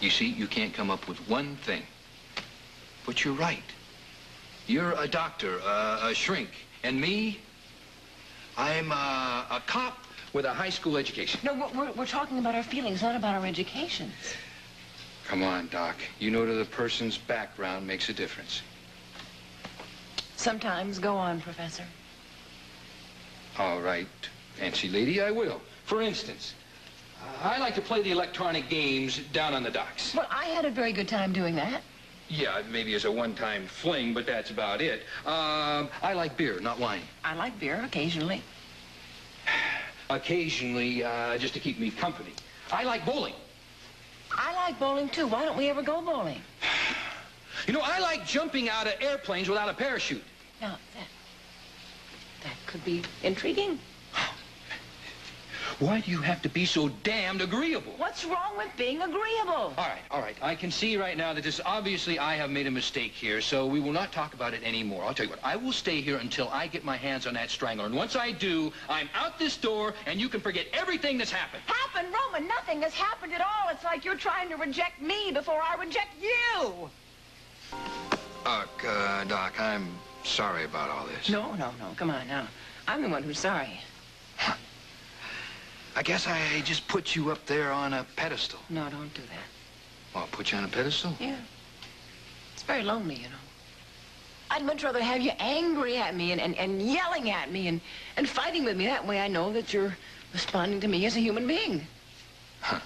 You see, you can't come up with one thing. But you're right. You're a doctor, a shrink. And me, I'm a cop with a high school education. No, we're talking about our feelings, not about our educations. Come on, Doc. You know that a person's background makes a difference. Sometimes. Go on, Professor. All right, fancy lady, I will. For instance, I like to play the electronic games down on the docks. Well, I had a very good time doing that. Yeah, maybe as a one-time fling, but that's about it. I like beer, not wine. I like beer occasionally. Occasionally, just to keep me company. I like bowling. I like bowling, too. Why don't we ever go bowling? You know, I like jumping out of airplanes without a parachute. Now, that could be intriguing. Why do you have to be so damned agreeable? What's wrong with being agreeable? All right. I can see right now that this obviously I have made a mistake here, so we will not talk about it anymore. I'll tell you what, I will stay here until I get my hands on that strangler. And once I do, I'm out this door, and you can forget everything that's happened. Happened, Roman? Nothing has happened at all. It's like you're trying to reject me before I reject you. Doc, I'm sorry about all this. No. Come on, now. I'm the one who's sorry. I guess I just put you up there on a pedestal. No, don't do that. Oh, put you on a pedestal? Yeah. It's very lonely, you know. I'd much rather have you angry at me and yelling at me and fighting with me. That way I know that you're responding to me as a human being. Huh.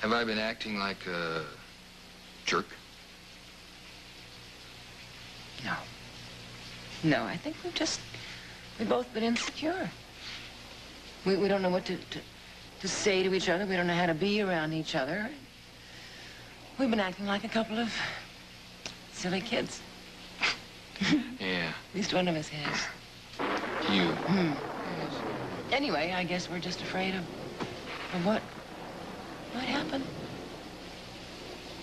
Have I been acting like a jerk? No. No, I think we've both been insecure. We don't know what to say to each other. We don't know how to be around each other. We've been acting like a couple of silly kids. Yeah. At least one of us has. You. Yes. Yes. Anyway, I guess we're just afraid of what might happen.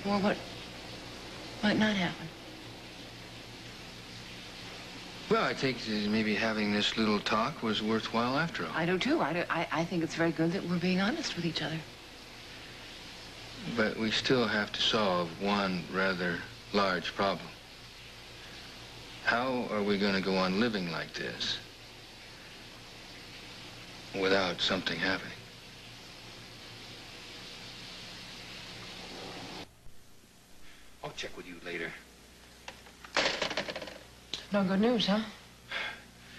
Or what might not happen. Well, I think that maybe having this little talk was worthwhile after all. I do, too. I think it's very good that we're being honest with each other. But we still have to solve one rather large problem. How are we going to go on living like this without something happening? I'll check with you later. No good news, huh?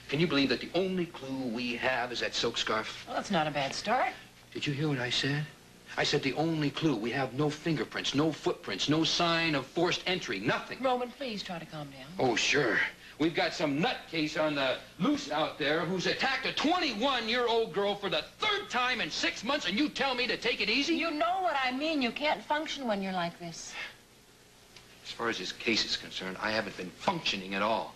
Can you believe that the only clue we have is that silk scarf? Well, that's not a bad start. Did you hear what I said? I said the only clue. We have no fingerprints, no footprints, no sign of forced entry, nothing. Roman, please try to calm down. Oh, sure. We've got some nutcase on the loose out there who's attacked a 21-year-old girl for the third time in 6 months, and you tell me to take it easy? You know what I mean. You can't function when you're like this. As far as this case is concerned, I haven't been functioning at all.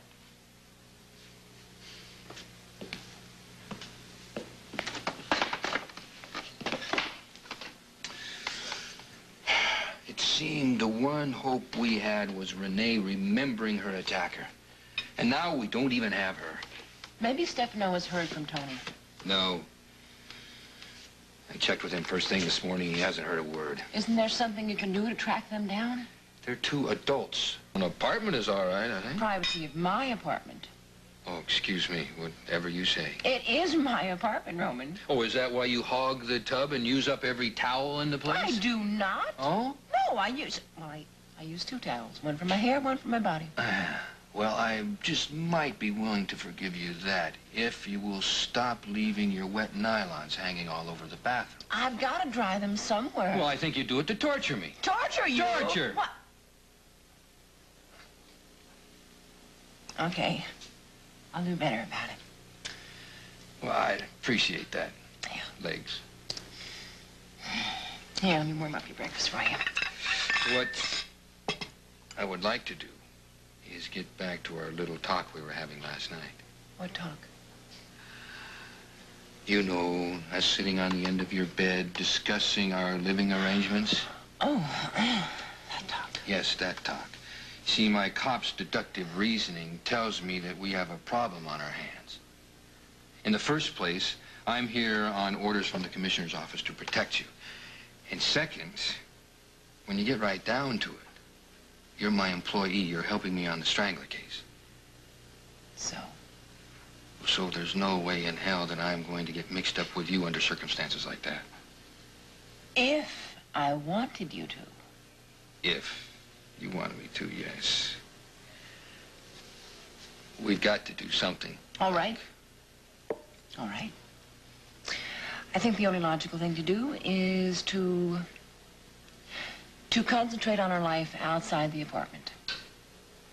It seemed the one hope we had was Renee remembering her attacker. And now we don't even have her. Maybe Stefano has heard from Tony. No. I checked with him first thing this morning. He hasn't heard a word. Isn't there something you can do to track them down? They're two adults. An apartment is all right, I think. Privacy of my apartment. Oh, excuse me. Whatever you say. It is my apartment, Roman. Oh, is that why you hog the tub and use up every towel in the place? I do not. Oh? No, I use 2 towels. One for my hair, one for my body. Well, I just might be willing to forgive you that if you will stop leaving your wet nylons hanging all over the bathroom. I've got to dry them somewhere. Well, I think you do it to torture me. Torture you? Torture. What? Okay. I'll do better about it. Well, I'd appreciate that. Yeah. Legs. Here, let me warm up your breakfast for you. What I would like to do is get back to our little talk we were having last night. What talk? You know, us sitting on the end of your bed discussing our living arrangements. Oh, that talk. Yes, that talk. See, my cop's deductive reasoning tells me that we have a problem on our hands. In the first place, I'm here on orders from the commissioner's office to protect you. And second, when you get right down to it, you're my employee. You're helping me on the strangler case. So? So there's no way in hell that I'm going to get mixed up with you under circumstances like that. If I wanted you to. If you wanted me to, yes. We've got to do something. All right. All right. I think the only logical thing to do is to concentrate on our life outside the apartment.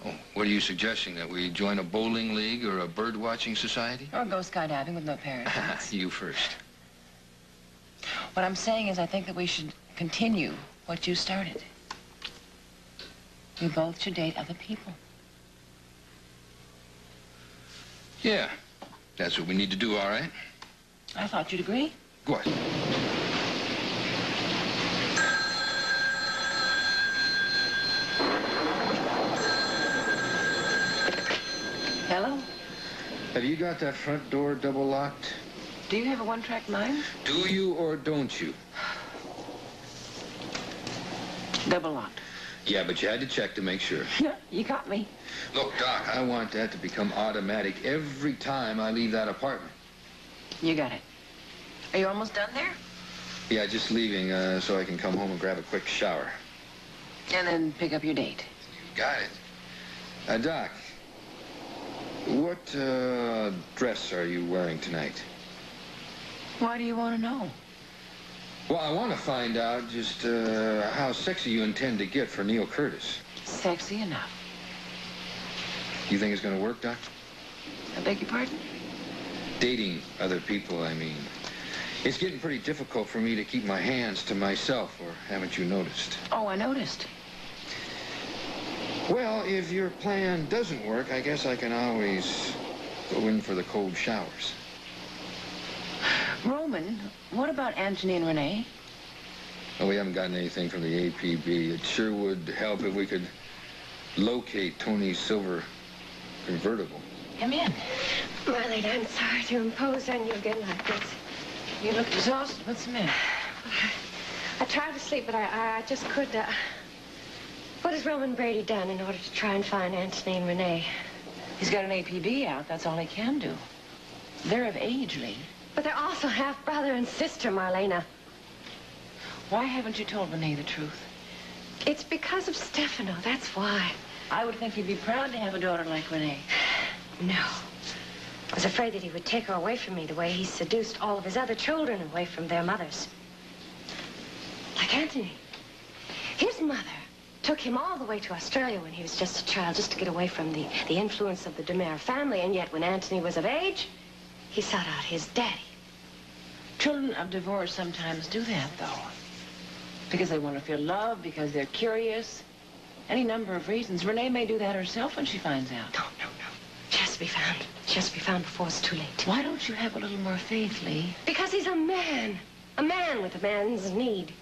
Oh, what are you suggesting? That we join a bowling league or a bird-watching society? Or go skydiving with no parachutes. You first. What I'm saying is I think that we should continue what you started. We both should date other people. Yeah, that's what we need to do, all right? I thought you'd agree. Go ahead. Hello? Have you got that front door double locked? Do you have a one-track mind? Do you or don't you? Double locked. Yeah, but you had to check to make sure. Yeah, you got me. Look, Doc, I want that to become automatic every time I leave that apartment. You got it. Are you almost done there? Yeah, just leaving so I can come home and grab a quick shower. And then pick up your date. You got it. Doc, what dress are you wearing tonight? Why do you want to know? Well, I want to find out just how sexy you intend to get for Neil Curtis. Sexy enough. You think it's going to work, Doc? I beg your pardon? Dating other people, I mean. It's getting pretty difficult for me to keep my hands to myself, or haven't you noticed? Oh, I noticed. Well, if your plan doesn't work, I guess I can always go in for the cold showers. Roman, what about Anthony and Renee? Well, we haven't gotten anything from the APB. It sure would help if we could locate Tony's silver convertible. Come in. Marlena, I'm sorry to impose on you again like this. You look exhausted. What's the matter? I tried to sleep, but I just couldn't. What has Roman Brady done in order to try and find Anthony and Renee? He's got an APB out. That's all he can do. They're of age, Lee. But they're also half brother and sister, Marlena. Why haven't you told Renee the truth? It's because of Stefano, that's why. I would think he'd be proud to have a daughter like Renee. No. I was afraid that he would take her away from me the way he seduced all of his other children away from their mothers. Like Anthony. His mother took him all the way to Australia when he was just a child, just to get away from the influence of the DeMere family. And yet when Anthony was of age, he sought out his daddy. Children of divorce sometimes do that, though. Because they want to feel love, because they're curious. Any number of reasons. Renee may do that herself when she finds out. No. She has to be found. She has to be found before it's too late. Why don't you have a little more faith, Lee? Because he's a man. A man with a man's need.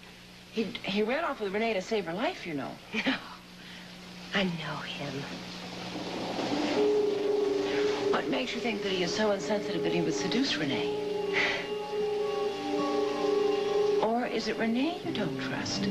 He ran off with Renee to save her life, you know. No. I know him. What makes you think that he is so insensitive that he would seduce Renee? Or is it Renee you don't trust?